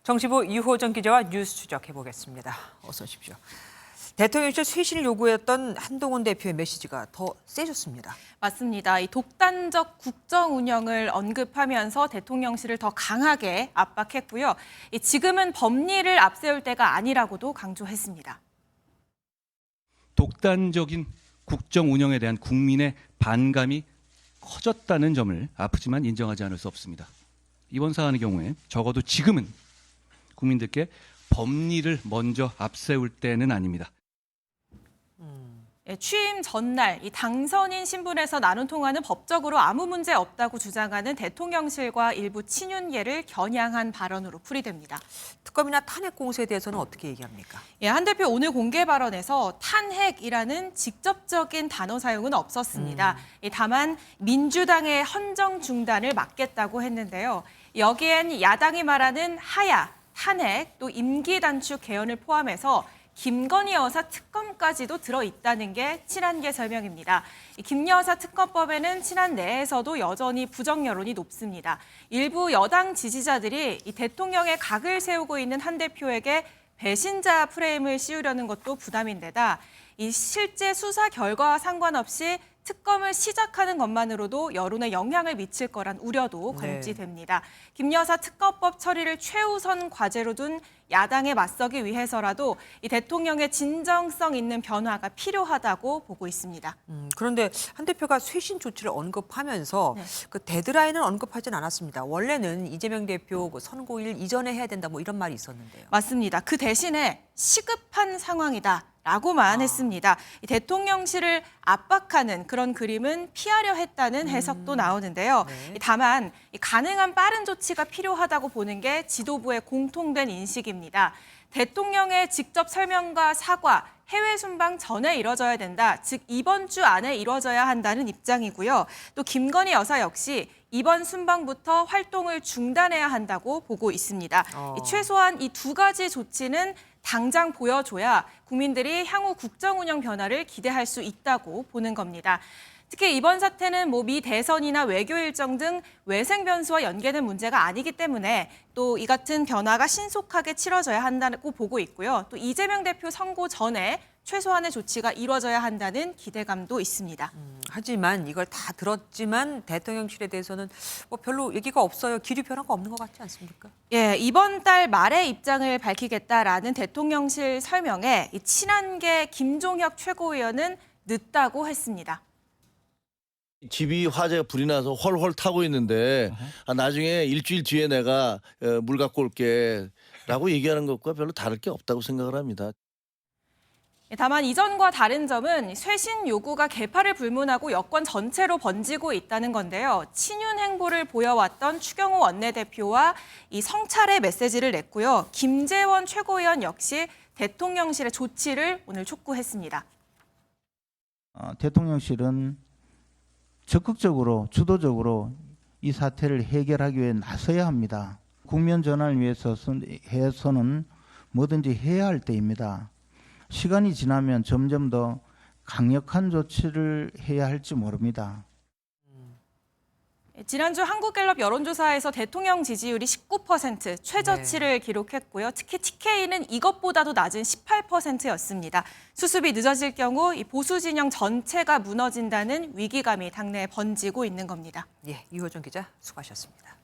정치부 유호정 기자와 뉴스 추적해보겠습니다. 어서 오십시오. 대통령실 쇄신을 요구했던 한동훈 대표의 메시지가 더 세졌습니다. 맞습니다. 이 독단적 국정 운영을 언급하면서 대통령실을 더 강하게 압박했고요. 지금은 법리를 앞세울 때가 아니라고도 강조했습니다. 독단적인 국정 운영에 대한 국민의 반감이 커졌다는 점을 아프지만 인정하지 않을 수 없습니다. 이번 사안의 경우에 적어도 지금은 국민들께 법리를 먼저 앞세울 때는 아닙니다. 취임 전날 이 당선인 신분에서 나눈 통화는 법적으로 아무 문제 없다고 주장하는 대통령실과 일부 친윤계를 겨냥한 발언으로 풀이됩니다. 특검이나 탄핵 공세에 대해서는 어떻게 얘기합니까? 한 대표 오늘 공개 발언에서 탄핵이라는 직접적인 단어 사용은 없었습니다. 다만 민주당의 헌정 중단을 막겠다고 했는데요. 여기엔 야당이 말하는 하야, 탄핵, 또 임기 단축 개헌을 포함해서 김건희 여사 특검까지도 들어있다는 게 친한계 설명입니다. 김 여사 특검법에는 친한 내에서도 여전히 부정 여론이 높습니다. 일부 여당 지지자들이 이 대통령의 각을 세우고 있는 한 대표에게 배신자 프레임을 씌우려는 것도 부담인데다 이 실제 수사 결과와 상관없이 특검을 시작하는 것만으로도 여론에 영향을 미칠 거란 우려도 감지됩니다. 김 여사 특검법 처리를 최우선 과제로 둔 야당에 맞서기 위해서라도 이 대통령의 진정성 있는 변화가 필요하다고 보고 있습니다. 그런데 한 대표가 쇄신 조치를 언급하면서 그 데드라인은 언급하진 않았습니다. 원래는 이재명 대표 선고일 이전에 해야 된다 뭐 이런 말이 있었는데요. 맞습니다. 그 대신에 시급한 상황이다. 라고만 했습니다. 이 대통령실을 압박하는 그런 그림은 피하려 했다는 해석도 나오는데요. 다만 가능한 빠른 조치가 필요하다고 보는 게 지도부의 공통된 인식입니다. 대통령의 직접 설명과 사과, 해외 순방 전에 이뤄져야 된다. 즉 이번 주 안에 이뤄져야 한다는 입장이고요. 또 김건희 여사 역시 이번 순방부터 활동을 중단해야 한다고 보고 있습니다. 최소한 이 두 가지 조치는 당장 보여줘야 국민들이 향후 국정 운영 변화를 기대할 수 있다고 보는 겁니다. 특히 이번 사태는 미 대선이나 외교 일정 등 외생 변수와 연계된 문제가 아니기 때문에 또 이 같은 변화가 신속하게 치러져야 한다고 보고 있고요. 또 이재명 대표 선고 전에 최소한의 조치가 이루어져야 한다는 기대감도 있습니다. 하지만 이걸 다 들었지만 대통령실에 대해서는 뭐 별로 얘기가 없어요. 기류 변화가 없는 것 같지 않습니까? 이번 달 말에 입장을 밝히겠다라는 대통령실 설명에 이 친한계 김종혁 최고위원은 늦다고 했습니다. 집이 화재가 불이 나서 헐헐 타고 있는데 나중에 일주일 뒤에 내가 물 갖고 올게 라고 얘기하는 것과 별로 다를 게 없다고 생각을 합니다. 다만 이전과 다른 점은 쇄신 요구가 개파를 불문하고 여권 전체로 번지고 있다는 건데요. 친윤 행보를 보여왔던 추경호 원내대표와 이 성찰의 메시지를 냈고요. 김재원 최고위원 역시 대통령실의 조치를 오늘 촉구했습니다. 대통령실은 적극적으로 주도적으로 이 사태를 해결하기 위해 나서야 합니다. 국면 전환을 위해서는 뭐든지 해야 할 때입니다. 시간이 지나면 점점 더 강력한 조치를 해야 할지 모릅니다. 지난주 한국갤럽 여론조사에서 대통령 지지율이 19% 최저치를 기록했고요. 특히 TK는 이것보다도 낮은 18%였습니다. 수습이 늦어질 경우 이 보수 진영 전체가 무너진다는 위기감이 당내에 번지고 있는 겁니다. 유호정 기자 수고하셨습니다.